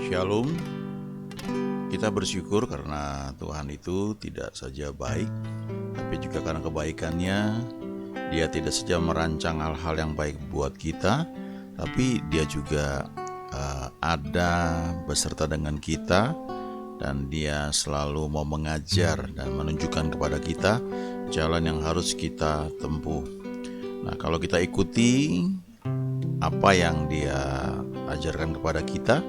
Shalom, kita bersyukur karena Tuhan itu tidak saja baik, tapi juga karena kebaikannya, Dia tidak saja merancang hal-hal yang baik buat kita, tapi Dia juga ada beserta dengan kita, dan Dia selalu mau mengajar dan menunjukkan kepada kita jalan yang harus kita tempuh. Nah, kalau kita ikuti apa yang Dia ajarkan kepada kita,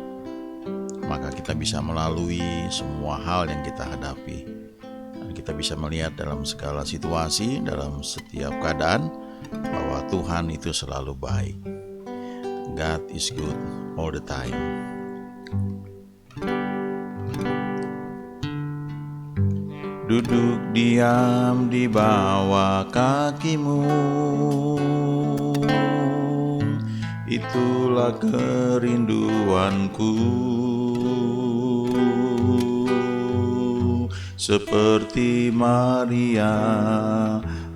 maka kita bisa melalui semua hal yang kita hadapi. Dan kita bisa melihat dalam segala situasi, dalam setiap keadaan, bahwa Tuhan itu selalu baik. God is good all the time. Duduk diam di bawah kakimu, itulah kerinduanku. Seperti Maria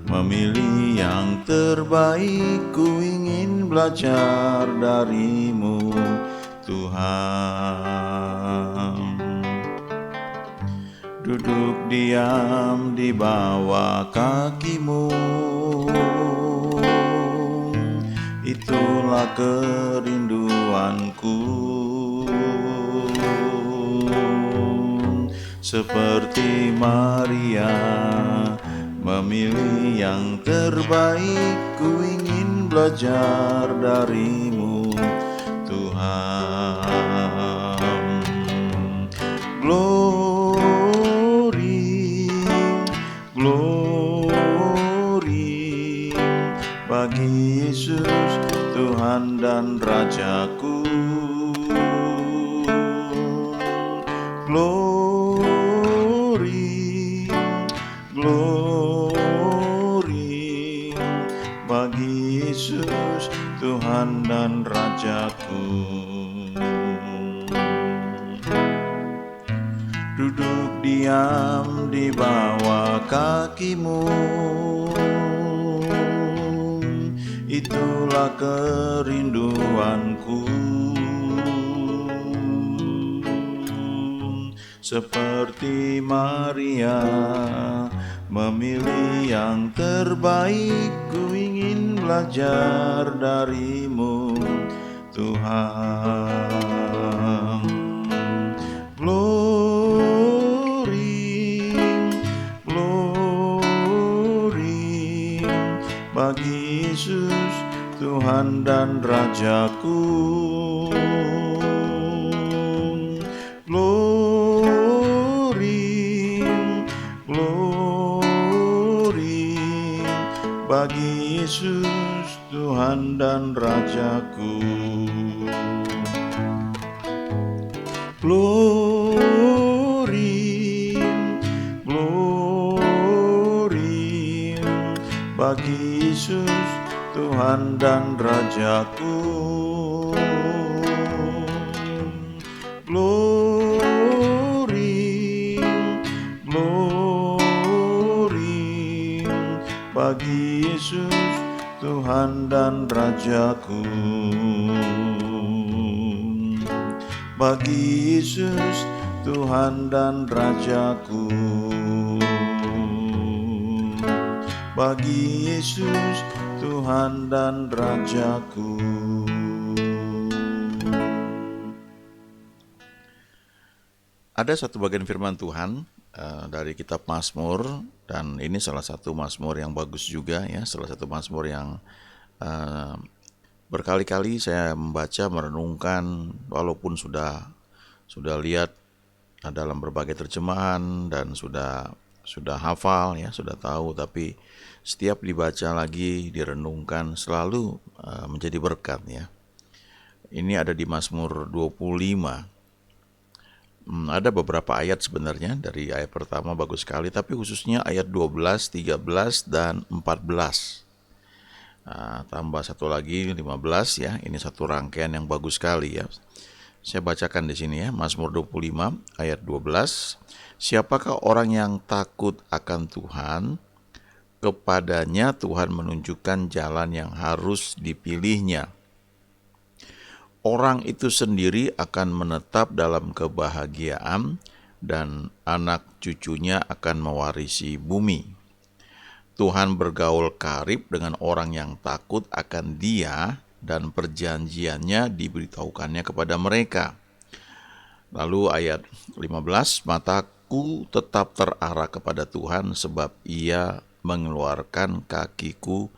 memilih yang terbaik, ku ingin belajar darimu, Tuhan. Duduk diam di bawah kakimu, itulah kerinduanku. Seperti Maria memilih yang terbaik, ku ingin belajar darimu, Tuhan. Glory, glory bagi Yesus, Tuhan dan Rajaku. Glory, glory bagi Yesus, Tuhan dan Rajaku. Duduk diam di bawah kakimu, itulah kerinduanku. Seperti Maria memilih yang terbaik, ku ingin belajar darimu, Tuhan. Glory, glory bagi Yesus, Tuhan dan Rajaku. Glory, glory bagi Yesus, Tuhan dan Rajaku. Glory, glory bagi Yesus, Tuhan dan Rajaku. Glory, glory bagi Yesus, Tuhan dan Rajaku. Bagi Yesus, Tuhan dan Rajaku. Bagi Yesus, Tuhan dan Rajaku. Ada satu bagian firman Tuhan dari kitab Mazmur, dan ini salah satu Mazmur yang bagus juga ya, salah satu Mazmur yang berkali-kali saya membaca, merenungkan, walaupun sudah lihat dalam berbagai terjemahan dan sudah hafal ya, sudah tahu, tapi setiap dibaca lagi, direnungkan, selalu menjadi berkat ya. Ini ada di Mazmur 25. Ada beberapa ayat sebenarnya, dari ayat pertama bagus sekali, tapi khususnya ayat 12, 13, dan 14. Tambah satu lagi 15 ya, ini satu rangkaian yang bagus sekali ya. Saya bacakan di sini ya, Mazmur 25 ayat 12. Siapakah orang yang takut akan Tuhan? Kepadanya Tuhan menunjukkan jalan yang harus dipilihnya. orang itu sendiri akan menetap dalam kebahagiaan dan anak cucunya akan mewarisi bumi. Tuhan bergaul karib dengan orang yang takut akan Dia dan perjanjiannya diberitahukannya kepada mereka. Lalu ayat 15, mataku tetap terarah kepada Tuhan sebab Ia mengeluarkan kakiku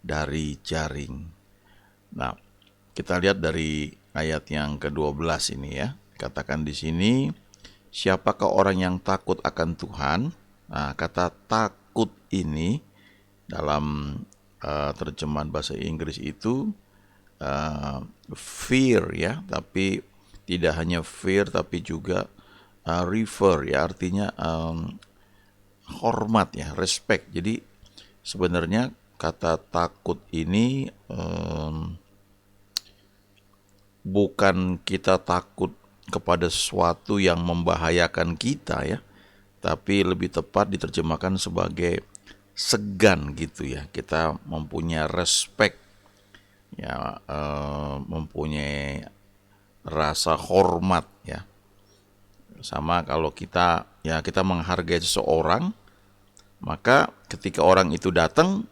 dari jaring. Nah, kita lihat dari ayat yang ke-12 ini ya. Katakan di sini, siapakah orang yang takut akan Tuhan? Nah, kata takut ini dalam terjemahan bahasa Inggris itu fear ya, tapi tidak hanya fear tapi juga rever ya, artinya hormat ya, respect. Jadi sebenarnya kata takut ini bukan kita takut kepada sesuatu yang membahayakan kita ya, tapi lebih tepat diterjemahkan sebagai segan gitu ya. Kita mempunyai respect ya, mempunyai rasa hormat ya. Sama kalau kita menghargai seseorang, maka ketika orang itu datang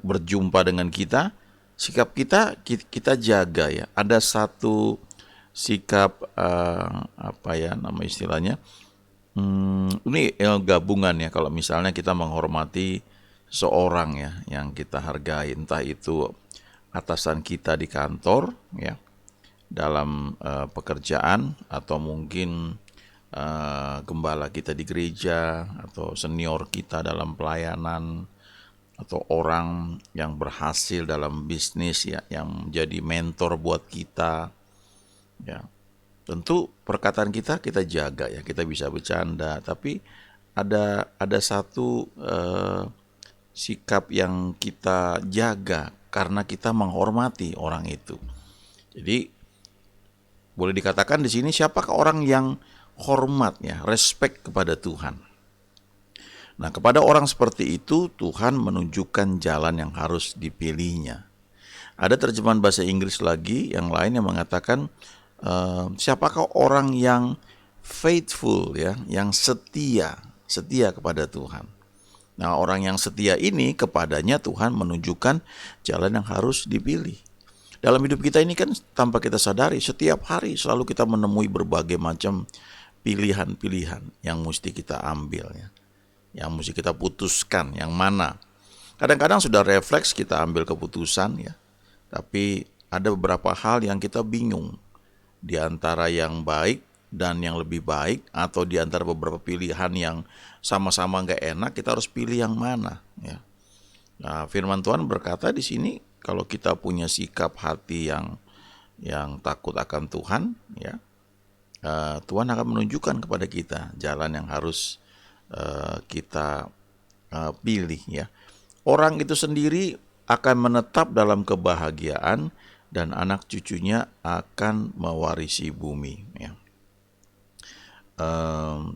berjumpa dengan kita, sikap kita jaga ya. Ada satu sikap apa ya nama istilahnya? Ini gabungan ya, kalau misalnya kita menghormati seorang ya yang kita hargai, entah itu atasan kita di kantor ya, dalam pekerjaan, atau mungkin gembala kita di gereja, atau senior kita dalam pelayanan, atau orang yang berhasil dalam bisnis ya, yang menjadi mentor buat kita ya. Tentu perkataan kita jaga ya, kita bisa bercanda, tapi ada satu sikap yang kita jaga karena kita menghormati orang itu. Jadi boleh dikatakan di sini, siapakah orang yang hormat ya, respect kepada Tuhan. Nah, kepada orang seperti itu Tuhan menunjukkan jalan yang harus dipilihnya. Ada terjemahan bahasa Inggris lagi yang lain yang mengatakan siapakah orang yang faithful ya, yang setia kepada Tuhan. Nah, orang yang setia ini, kepadanya Tuhan menunjukkan jalan yang harus dipilih. Dalam hidup kita ini kan tanpa kita sadari, setiap hari selalu kita menemui berbagai macam pilihan-pilihan yang mesti kita ambil ya, yang mesti kita putuskan yang mana. Kadang-kadang sudah refleks kita ambil keputusan ya, tapi ada beberapa hal yang kita bingung di antara yang baik dan yang lebih baik, atau di antara beberapa pilihan yang sama-sama nggak enak, kita harus pilih yang mana ya. Nah, firman Tuhan berkata di sini, kalau kita punya sikap hati yang takut akan Tuhan ya, Tuhan akan menunjukkan kepada kita jalan yang harus kita pilih ya. Orang itu sendiri akan menetap dalam kebahagiaan dan anak cucunya akan mewarisi bumi ya.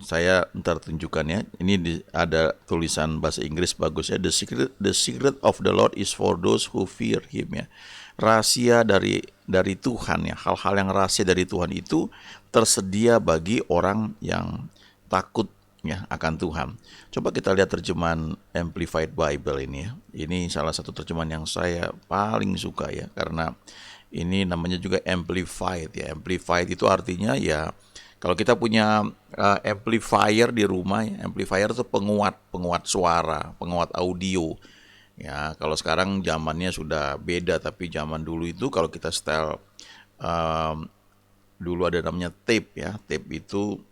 Saya ntar tunjukkan ya. Ini ada tulisan bahasa Inggris bagus ya. The secret of the Lord is for those who fear Him ya. Rahasia dari Tuhan ya. Hal-hal yang rahasia dari Tuhan itu tersedia bagi orang yang takut ya akan Tuhan. Coba kita lihat terjemahan Amplified Bible ini ya. Ini salah satu terjemahan yang saya paling suka ya, karena ini namanya juga amplified ya. Amplified itu artinya ya, kalau kita punya amplifier di rumah ya, amplifier itu penguat suara, penguat audio. Ya, kalau sekarang zamannya sudah beda, tapi zaman dulu itu kalau kita setel dulu ada namanya tape ya. Tape itu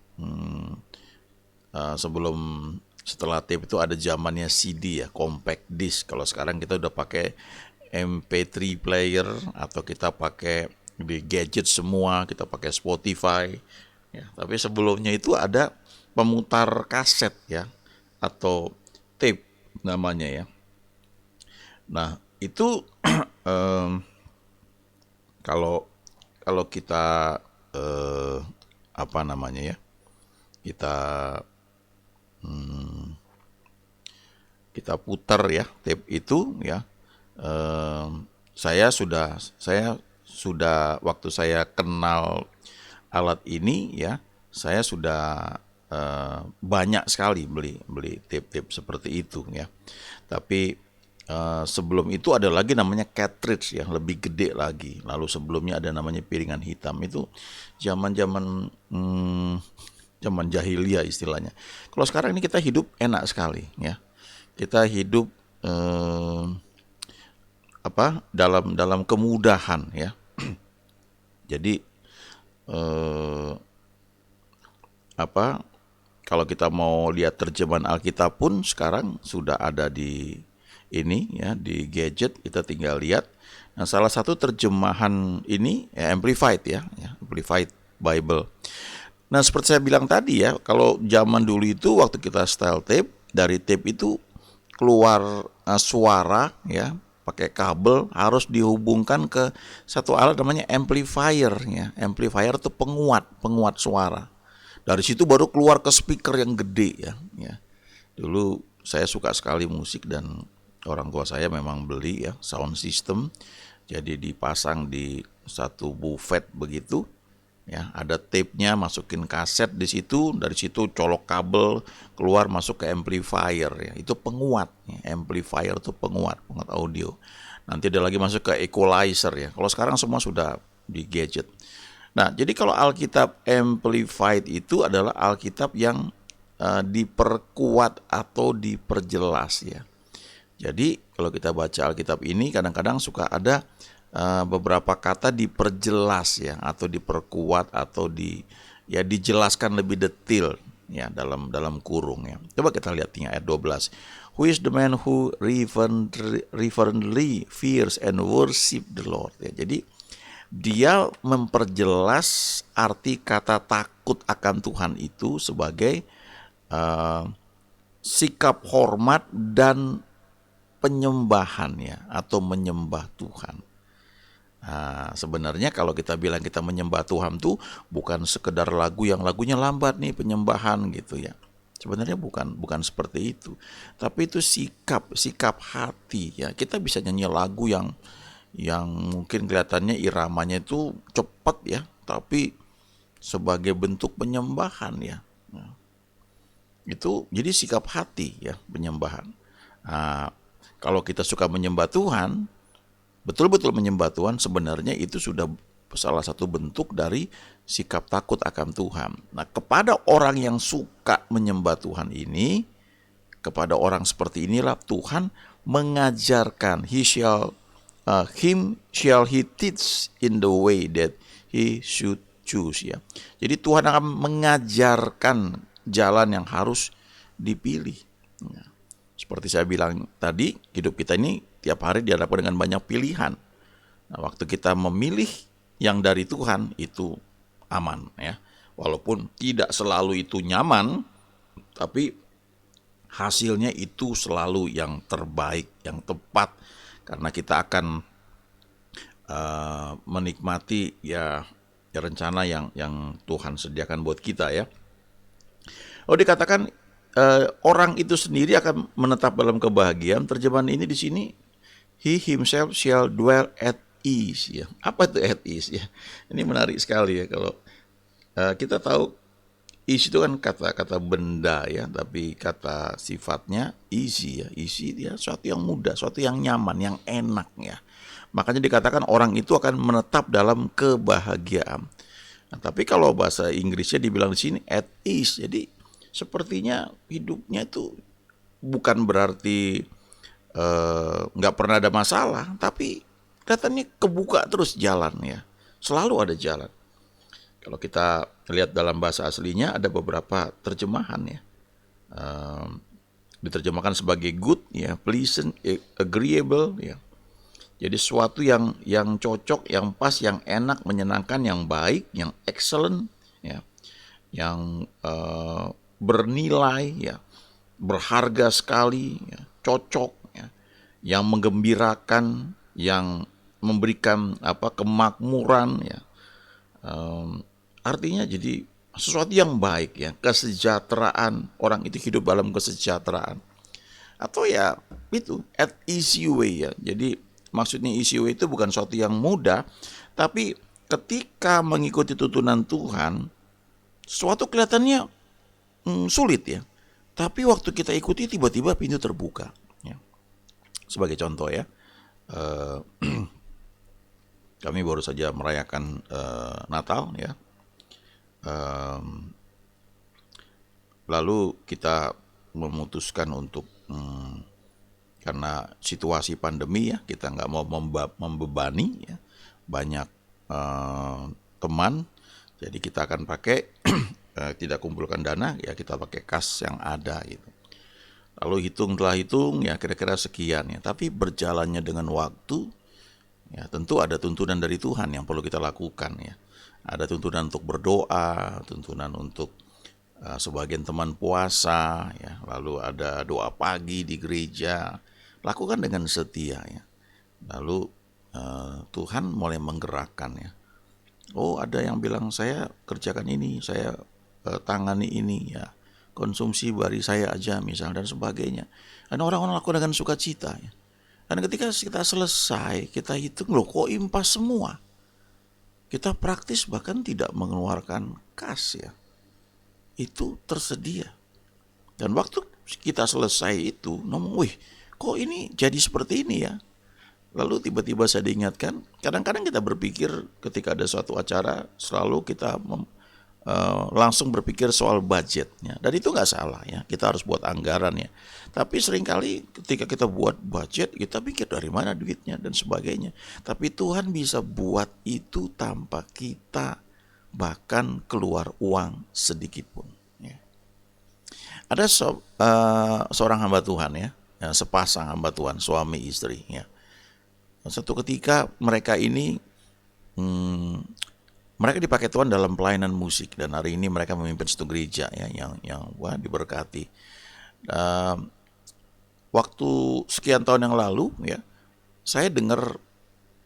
setelah tape itu ada zamannya CD ya, compact disc. Kalau sekarang kita udah pakai MP3 player, atau kita pakai di gadget semua, kita pakai Spotify. Ya, tapi sebelumnya itu ada pemutar kaset ya, atau tape namanya ya. Nah, itu kalau kita apa namanya ya, kita putar ya tape itu ya. Saya sudah waktu saya kenal alat ini ya, saya sudah banyak sekali beli tape-tape seperti itu ya. Tapi sebelum itu ada lagi namanya cartridge yang lebih gede lagi. Lalu sebelumnya ada namanya piringan hitam. Itu zaman-zaman zaman jahiliyah istilahnya. Kalau sekarang ini kita hidup enak sekali ya. Kita hidup dalam kemudahan ya. Jadi kalau kita mau lihat terjemahan Alkitab pun sekarang sudah ada di ini ya, di gadget kita tinggal lihat. Nah, salah satu terjemahan ini ya, Amplified ya, Amplified Bible. Nah, seperti saya bilang tadi ya, kalau zaman dulu itu waktu kita style tape, dari tape itu keluar suara ya, pakai kabel, harus dihubungkan ke satu alat namanya amplifier ya. Amplifier itu penguat suara. Dari situ baru keluar ke speaker yang gede ya. Dulu saya suka sekali musik dan orang tua saya memang beli ya sound system. Jadi dipasang di satu buffet begitu. Ya, ada tape-nya, masukin kaset di situ, dari situ colok kabel keluar masuk ke amplifier ya. Itu penguat ya. Amplifier itu penguat audio. Nanti ada lagi masuk ke equalizer ya. Kalau sekarang semua sudah di gadget. Nah, jadi kalau Alkitab Amplified itu adalah Alkitab yang diperkuat atau diperjelas ya. Jadi kalau kita baca Alkitab ini kadang-kadang suka ada beberapa kata diperjelas ya, atau diperkuat, atau dijelaskan lebih detail ya dalam kurung ya. Coba kita lihat ayat 12. Who is the man who reverently fears and worship the Lord ya. Jadi dia memperjelas arti kata takut akan Tuhan itu sebagai sikap hormat dan penyembahan ya, atau menyembah Tuhan. Nah, sebenarnya kalau kita bilang kita menyembah Tuhan tuh bukan sekedar lagu yang lagunya lambat nih penyembahan gitu ya. Sebenarnya bukan seperti itu. Tapi itu sikap hati ya. Kita bisa nyanyi lagu yang mungkin kelihatannya iramanya itu cepat ya, tapi sebagai bentuk penyembahan ya. Nah, itu jadi sikap hati ya, penyembahan. Nah, kalau kita suka menyembah Tuhan, betul-betul menyembah Tuhan, sebenarnya itu sudah salah satu bentuk dari sikap takut akan Tuhan. Nah, kepada orang yang suka menyembah Tuhan ini, kepada orang seperti inilah Tuhan mengajarkan, him shall he teach in the way that he should choose ya. Jadi Tuhan akan mengajarkan jalan yang harus dipilih. Ya. Seperti saya bilang tadi, hidup kita ini tiap hari dihadapkan dengan banyak pilihan. Nah, waktu kita memilih yang dari Tuhan itu aman ya. Walaupun tidak selalu itu nyaman, tapi hasilnya itu selalu yang terbaik, yang tepat, karena kita akan menikmati ya rencana yang Tuhan sediakan buat kita ya. Oh, dikatakan orang itu sendiri akan menetap dalam kebahagiaan. Terjemahan ini di sini, he himself shall dwell at ease ya. Apa itu at ease ya? Ini menarik sekali ya, kalau kita tahu ease itu kan kata benda ya, tapi kata sifatnya easy ya. Easy dia sesuatu yang mudah, sesuatu yang nyaman, yang enak ya. Makanya dikatakan orang itu akan menetap dalam kebahagiaan. Nah, tapi kalau bahasa Inggrisnya dibilang di sini at ease, jadi sepertinya hidupnya itu bukan berarti nggak pernah ada masalah, tapi katanya kebuka terus jalan ya, selalu ada jalan. Kalau kita lihat dalam bahasa aslinya ada beberapa terjemahan ya, diterjemahkan sebagai good ya, pleasant, agreeable ya. Jadi sesuatu yang cocok, yang pas, yang enak, menyenangkan, yang baik, yang excellent ya, yang bernilai ya, berharga sekali ya, cocok ya, yang menggembirakan, yang memberikan kemakmuran ya. Artinya jadi sesuatu yang baik ya, kesejahteraan, orang itu hidup dalam kesejahteraan. Atau ya itu at easy way ya. Jadi maksudnya easy way itu bukan sesuatu yang mudah, Tapi ketika mengikuti tuntunan Tuhan, sesuatu kelihatannya sulit ya. Tapi waktu kita ikuti tiba-tiba pintu terbuka. Ya. Sebagai contoh ya, kami baru saja merayakan Natal ya. Lalu kita memutuskan untuk karena situasi pandemi ya, kita nggak mau membebani ya, banyak teman, jadi kita akan pakai tidak kumpulkan dana ya, kita pakai kas yang ada gitu. Lalu telah hitung ya kira-kira sekian ya, tapi berjalannya dengan waktu ya tentu ada tuntunan dari Tuhan yang perlu kita lakukan ya. Ada tuntunan untuk berdoa, tuntunan untuk sebagian teman puasa ya, lalu ada doa pagi di gereja. Lakukan dengan setia ya. Lalu Tuhan mulai menggerakkan ya. Oh, ada yang bilang saya kerjakan ini, saya tangani ini ya. Konsumsi bari saya aja misal dan sebagainya. Dan orang-orang lakukan dengan sukacita ya. Dan ketika kita selesai, kita hitung loh kok impas semua. Kita praktis bahkan tidak mengeluarkan kas ya. Itu tersedia. Dan waktu kita selesai itu, ngomong, wih, kok ini jadi seperti ini ya? Lalu tiba-tiba saya diingatkan, kadang-kadang kita berpikir ketika ada suatu acara, selalu kita langsung berpikir soal budgetnya. Dan itu nggak salah ya, kita harus buat anggaran ya. Tapi seringkali ketika kita buat budget, kita pikir dari mana duitnya dan sebagainya. Tapi Tuhan bisa buat itu tanpa kita bahkan keluar uang sedikit pun. Ya. Ada seorang hamba Tuhan ya, sepasang hamba Tuhan, suami istri ya. Satu ketika mereka ini mereka dipakai Tuhan dalam pelayanan musik, dan hari ini mereka memimpin satu gereja ya yang wah diberkati. Waktu sekian tahun yang lalu ya, saya dengar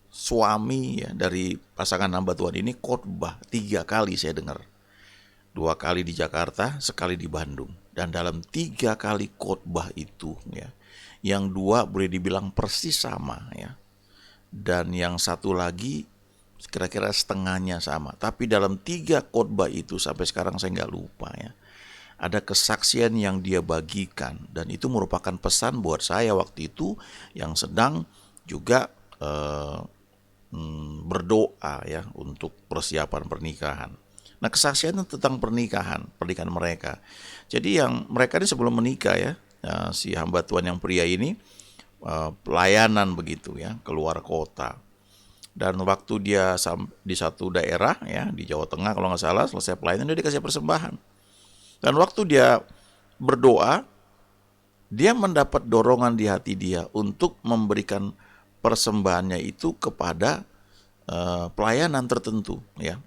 suami ya dari pasangan hamba Tuhan ini khotbah 3 kali saya dengar. 2 kali di Jakarta, sekali di Bandung. Dan dalam 3 kali khotbah itu ya, yang 2 boleh dibilang persis sama ya. Dan yang satu lagi kira-kira setengahnya sama. Tapi dalam 3 khotbah itu sampai sekarang saya nggak lupa ya. Ada kesaksian yang dia bagikan, dan itu merupakan pesan buat saya waktu itu yang sedang juga berdoa ya untuk persiapan pernikahan. Nah, kesaksian tentang pernikahan mereka. Jadi yang mereka ini sebelum menikah ya, si hamba Tuhan yang pria ini pelayanan begitu ya, keluar kota. Dan waktu dia di satu daerah ya, di Jawa Tengah kalau nggak salah, selesai pelayanan dia dikasih persembahan. Dan waktu dia berdoa, dia mendapat dorongan di hati dia untuk memberikan persembahannya itu kepada pelayanan tertentu ya.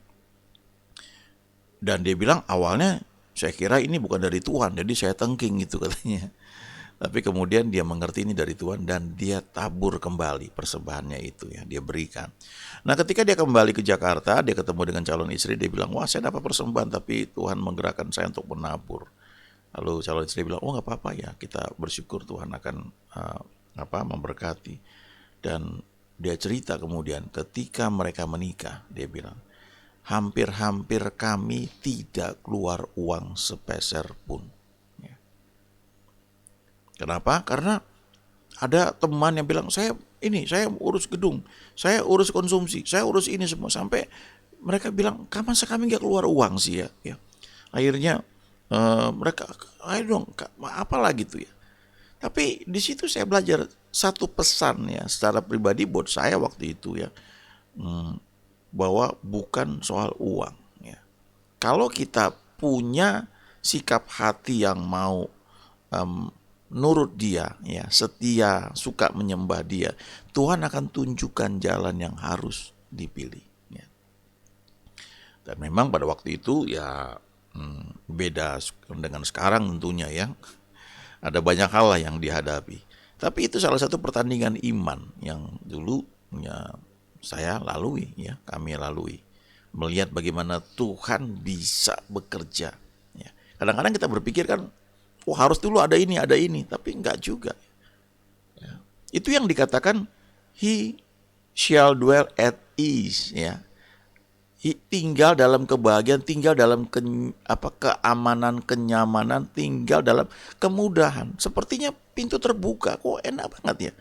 Dan dia bilang awalnya saya kira ini bukan dari Tuhan, jadi saya tengking gitu katanya. Tapi kemudian dia mengerti ini dari Tuhan dan dia tabur kembali persembahannya itu ya, dia berikan. Nah, ketika dia kembali ke Jakarta, dia ketemu dengan calon istri, dia bilang, wah saya dapat persembahan tapi Tuhan menggerakkan saya untuk menabur. Lalu calon istri bilang, oh nggak apa-apa ya, kita bersyukur Tuhan akan memberkati. Dan dia cerita kemudian ketika mereka menikah, dia bilang, hampir-hampir kami tidak keluar uang sepeser pun. Kenapa? Karena ada teman yang bilang, saya urus gedung, saya urus konsumsi, saya urus ini semua. Sampai mereka bilang, masa kami gak keluar uang sih ya. Akhirnya mereka, ayo dong, apalah gitu ya. Tapi di situ saya belajar satu pesan ya, secara pribadi buat saya waktu itu ya, bahwa bukan soal uang ya. Kalau kita punya sikap hati yang mau nurut dia ya, setia, suka menyembah dia, Tuhan akan tunjukkan jalan yang harus dipilih ya. Dan memang pada waktu itu ya beda dengan sekarang tentunya ya. Ada banyak hal lah yang dihadapi. Tapi itu salah satu pertandingan iman yang dulu ya saya lalui ya, kami lalui. Melihat bagaimana Tuhan bisa bekerja ya. Kadang-kadang kita berpikir kan, harus dulu ada ini, tapi enggak juga. Ya. Itu yang dikatakan he shall dwell ease, ya. Tinggal dalam kebahagiaan, tinggal dalam keamanan, kenyamanan, tinggal dalam kemudahan. Sepertinya pintu terbuka, kok enak banget ya.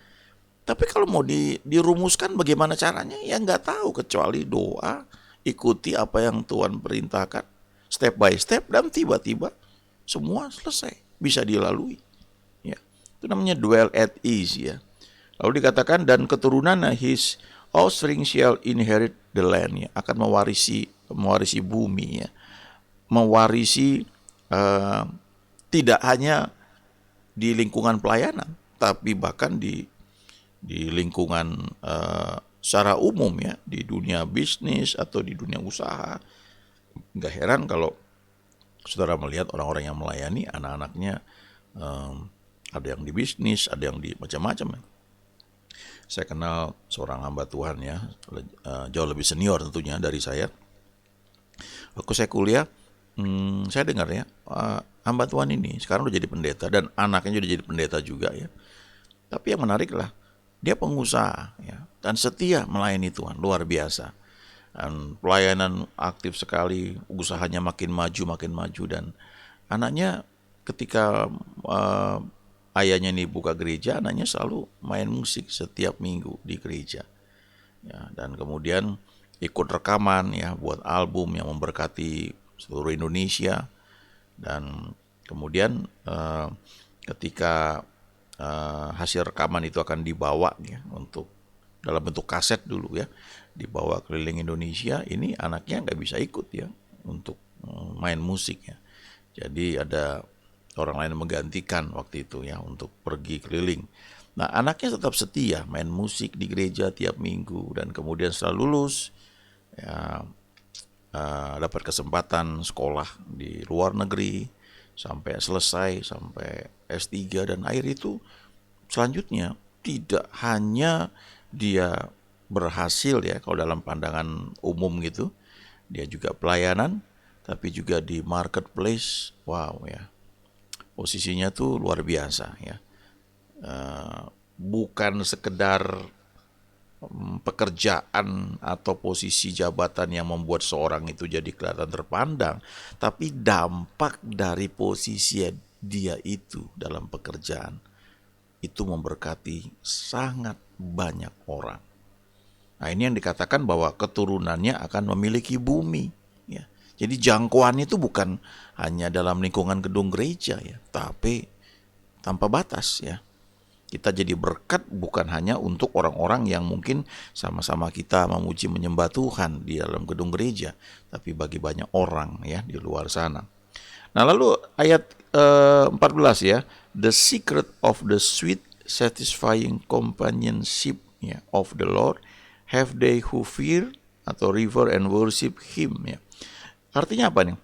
Tapi kalau mau dirumuskan bagaimana caranya, ya nggak tahu, kecuali doa, ikuti apa yang Tuhan perintahkan, step by step, dan tiba-tiba semua selesai, bisa dilalui. Ya, itu namanya dwell at ease, ya. Lalu dikatakan, dan keturunan his offspring shall inherit the land, ya, akan mewarisi bumi, ya, mewarisi tidak hanya di lingkungan pelayanan, tapi bahkan di lingkungan secara umum, ya, di dunia bisnis atau di dunia usaha. Nggak heran kalau saudara melihat orang-orang yang melayani anak-anaknya, ada yang di bisnis, ada yang di macam-macam. Saya kenal seorang hamba Tuhan, ya, jauh lebih senior tentunya dari saya. Waktu saya kuliah, saya dengar, ya, hamba Tuhan ini sekarang udah jadi pendeta dan anaknya udah jadi pendeta juga, ya. Tapi yang menarik lah, dia pengusaha, ya, dan setia melayani Tuhan, luar biasa. Dan pelayanan aktif sekali, usahanya makin maju, dan anaknya ketika ayahnya ini buka gereja, anaknya selalu main musik setiap minggu di gereja, ya, dan kemudian ikut rekaman, ya, buat album yang memberkati seluruh Indonesia. Dan kemudian ketika hasil rekaman itu akan dibawa, ya, untuk dalam bentuk kaset dulu, ya, dibawa keliling Indonesia. Ini anaknya nggak bisa ikut, ya, untuk main musik, ya. Jadi ada orang lain menggantikan waktu itu, ya, untuk pergi keliling. Nah, anaknya tetap setia main musik di gereja tiap minggu, dan kemudian setelah lulus, ya, dapat kesempatan sekolah di luar negeri sampai selesai, sampai S3, dan akhir itu selanjutnya tidak hanya dia berhasil, ya, kalau dalam pandangan umum gitu, dia juga pelayanan, tapi juga di marketplace. Wow, ya, posisinya tuh luar biasa, ya. Bukan sekedar pekerjaan atau posisi jabatan yang membuat seorang itu jadi kelihatan terpandang, tapi dampak dari posisi dia itu dalam pekerjaan itu memberkati sangat banyak orang. Nah, ini yang dikatakan bahwa keturunannya akan memiliki bumi, ya. Jadi jangkauannya itu bukan hanya dalam lingkungan gedung gereja, ya, tapi tanpa batas, ya. Kita jadi berkat bukan hanya untuk orang-orang yang mungkin sama-sama kita memuji menyembah Tuhan di dalam gedung gereja, tapi bagi banyak orang, ya, di luar sana. Nah, lalu ayat 14, ya, the secret of the sweet satisfying companionship, ya, of the Lord have they who fear atau river and worship him, ya. Artinya apa nih?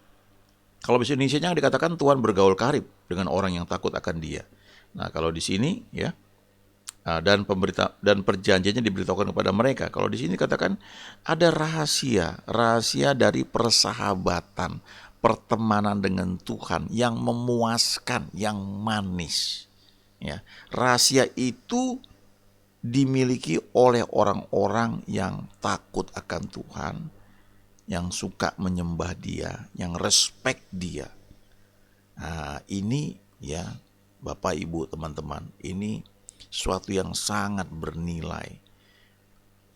Kalau bahasa Indonesianya dikatakan Tuhan bergaul karib dengan orang yang takut akan Dia. Nah, kalau di sini, ya, dan perjanjiannya diberitahukan kepada mereka. Kalau di sini katakan ada rahasia dari persahabatan, pertemanan dengan Tuhan yang memuaskan, yang manis, ya. Rahasia itu dimiliki oleh orang-orang yang takut akan Tuhan, yang suka menyembah Dia, yang respect Dia. Nah, ini, ya, Bapak, Ibu, teman-teman, ini sesuatu yang sangat bernilai.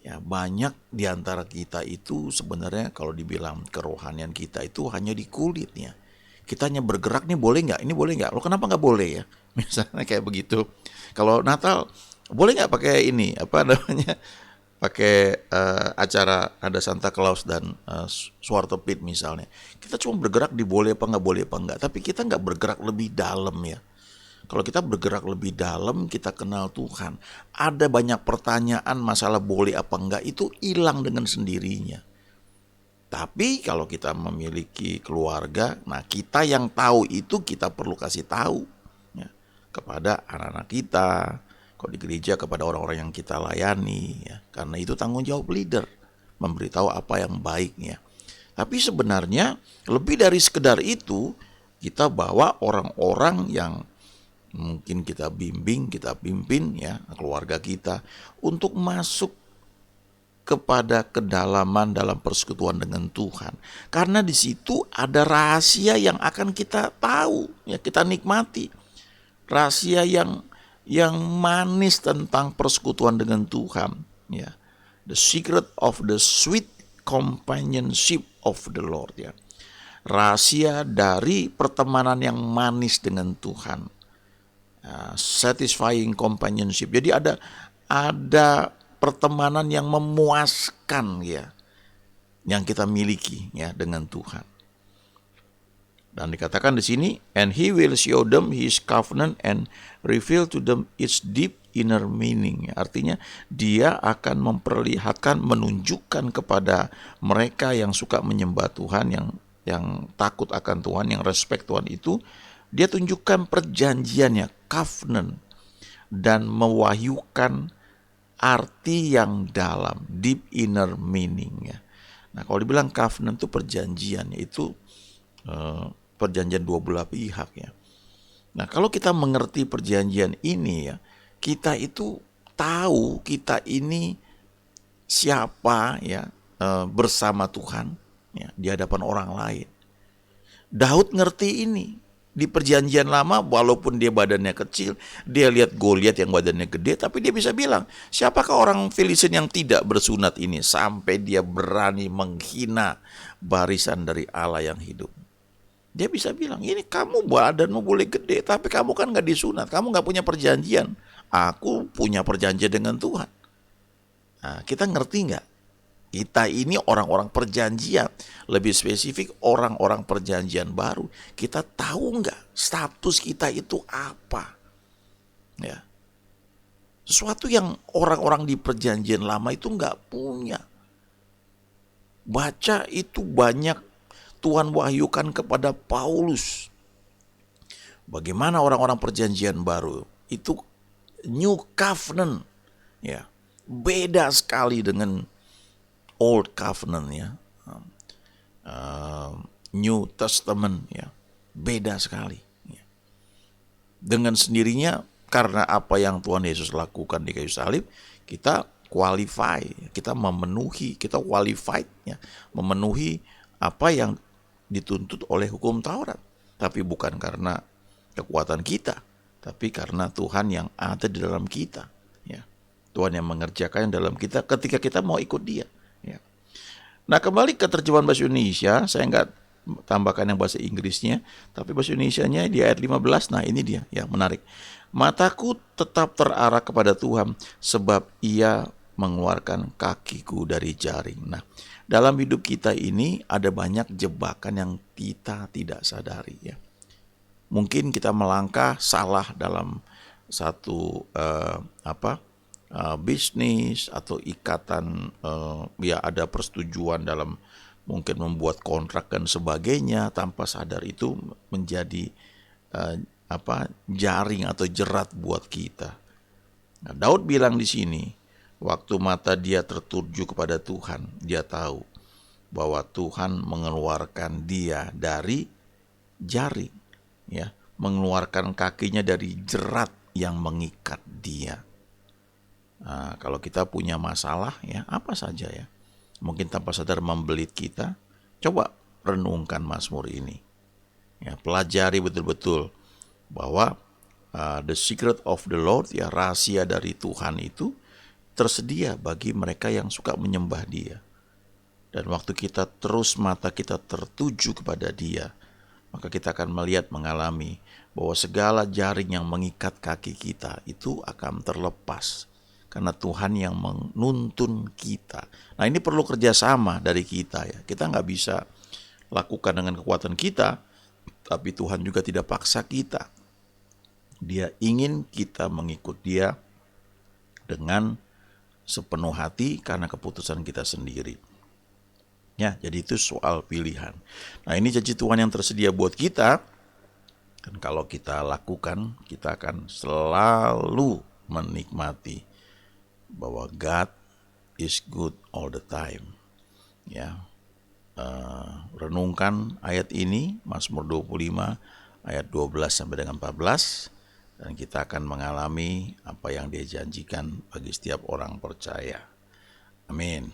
Ya, banyak di antara kita itu sebenarnya kalau dibilang kerohanian kita itu hanya di kulitnya. Kita hanya bergerak, nih boleh nggak? Ini boleh nggak? Lo kenapa nggak boleh, ya? Misalnya kayak begitu. Kalau Natal boleh nggak pakai ini, apa namanya? Pakai acara ada Santa Claus dan Swartepit misalnya. Kita cuma bergerak di boleh apa enggak, tapi kita nggak bergerak lebih dalam, ya. Kalau kita bergerak lebih dalam, kita kenal Tuhan. Ada banyak pertanyaan masalah boleh apa enggak itu hilang dengan sendirinya. Tapi kalau kita memiliki keluarga, nah kita yang tahu itu kita perlu kasih tahu, ya, kepada anak-anak kita. Kalau di gereja kepada orang-orang yang kita layani, ya, karena itu tanggung jawab leader memberitahu apa yang baiknya. Tapi sebenarnya lebih dari sekedar itu, kita bawa orang-orang yang mungkin kita bimbing, kita pimpin, ya, keluarga kita untuk masuk kepada kedalaman dalam persekutuan dengan Tuhan. Karena di situ ada rahasia yang akan kita tahu, ya kita nikmati. Rahasia yang manis tentang persekutuan dengan Tuhan, ya. The secret of the sweet companionship of the Lord, ya. Rahasia dari pertemanan yang manis dengan Tuhan. Satisfying companionship. Jadi ada pertemanan yang memuaskan, ya, yang kita miliki, ya, dengan Tuhan. Dan dikatakan di sini, and he will show them his covenant and reveal to them its deep inner meaning. Artinya dia akan memperlihatkan, menunjukkan kepada mereka yang suka menyembah Tuhan, yang takut akan Tuhan, yang respect Tuhan itu, dia tunjukkan perjanjiannya, covenant, dan mewahyukan arti yang dalam, deep inner meaning, ya. Nah, kalau dibilang covenant itu perjanjian, itu perjanjian dua belah pihak, ya. Nah, kalau kita mengerti perjanjian ini, ya, kita itu tahu kita ini siapa, ya, bersama Tuhan, ya, di hadapan orang lain. Daud ngerti ini. Di perjanjian lama, walaupun dia badannya kecil, dia lihat Goliat yang badannya gede, tapi dia bisa bilang, siapakah orang Filistin yang tidak bersunat ini, sampai dia berani menghina barisan dari Allah yang hidup. Dia bisa bilang, ini kamu badanmu boleh gede, tapi kamu kan gak disunat, kamu gak punya perjanjian. Aku punya perjanjian dengan Tuhan. Nah, kita ngerti gak? Kita ini orang-orang perjanjian, lebih spesifik orang-orang perjanjian baru. Kita tahu nggak status kita itu apa? Ya, sesuatu yang orang-orang di perjanjian lama itu nggak punya. Baca itu banyak Tuhan wahyukan kepada Paulus. Bagaimana orang-orang perjanjian baru itu new covenant, ya, beda sekali dengan Old Covenant, ya, New Testament, ya, beda sekali, ya. Dengan sendirinya karena apa yang Tuhan Yesus lakukan di kayu salib, kita qualify, kita memenuhi, kita qualified, ya, memenuhi apa yang dituntut oleh hukum Taurat. Tapi bukan karena kekuatan kita, tapi karena Tuhan yang ada di dalam kita, ya. Tuhan yang mengerjakan dalam kita ketika kita mau ikut Dia. Ya. Nah, kembali ke terjemahan bahasa Indonesia, saya nggak tambahkan yang bahasa Inggrisnya, tapi bahasa Indonesianya di ayat 15, nah ini dia yang menarik. Mataku tetap terarah kepada Tuhan, sebab Ia mengeluarkan kakiku dari jaring. Nah, dalam hidup kita ini ada banyak jebakan yang kita tidak sadari, ya. Mungkin kita melangkah salah dalam satu bisnis atau ikatan, ya ada persetujuan dalam mungkin membuat kontrak dan sebagainya, tanpa sadar itu menjadi jaring atau jerat buat kita. Nah, Daud bilang di sini, waktu mata dia tertuju kepada Tuhan, dia tahu bahwa Tuhan mengeluarkan dia dari jaring, ya, mengeluarkan kakinya dari jerat yang mengikat dia. Nah, kalau kita punya masalah, ya apa saja, ya, mungkin tanpa sadar membelit kita, coba renungkan Mazmur ini, ya, pelajari betul-betul bahwa the secret of the Lord, ya, rahasia dari Tuhan itu tersedia bagi mereka yang suka menyembah Dia. Dan waktu kita terus mata kita tertuju kepada Dia, maka kita akan melihat, mengalami bahwa segala jaring yang mengikat kaki kita itu akan terlepas. Karena Tuhan yang menuntun kita. Nah, ini perlu kerjasama dari kita, ya. Kita nggak bisa lakukan dengan kekuatan kita, tapi Tuhan juga tidak paksa kita. Dia ingin kita mengikut Dia dengan sepenuh hati karena keputusan kita sendiri. Ya, jadi itu soal pilihan. Nah, ini janji Tuhan yang tersedia buat kita. Dan kalau kita lakukan, kita akan selalu menikmati bahwa God is good all the time, ya. Renungkan ayat ini, Mazmur 25 ayat 12 sampai dengan 14, dan kita akan mengalami apa yang Dia janjikan bagi setiap orang percaya. Amin.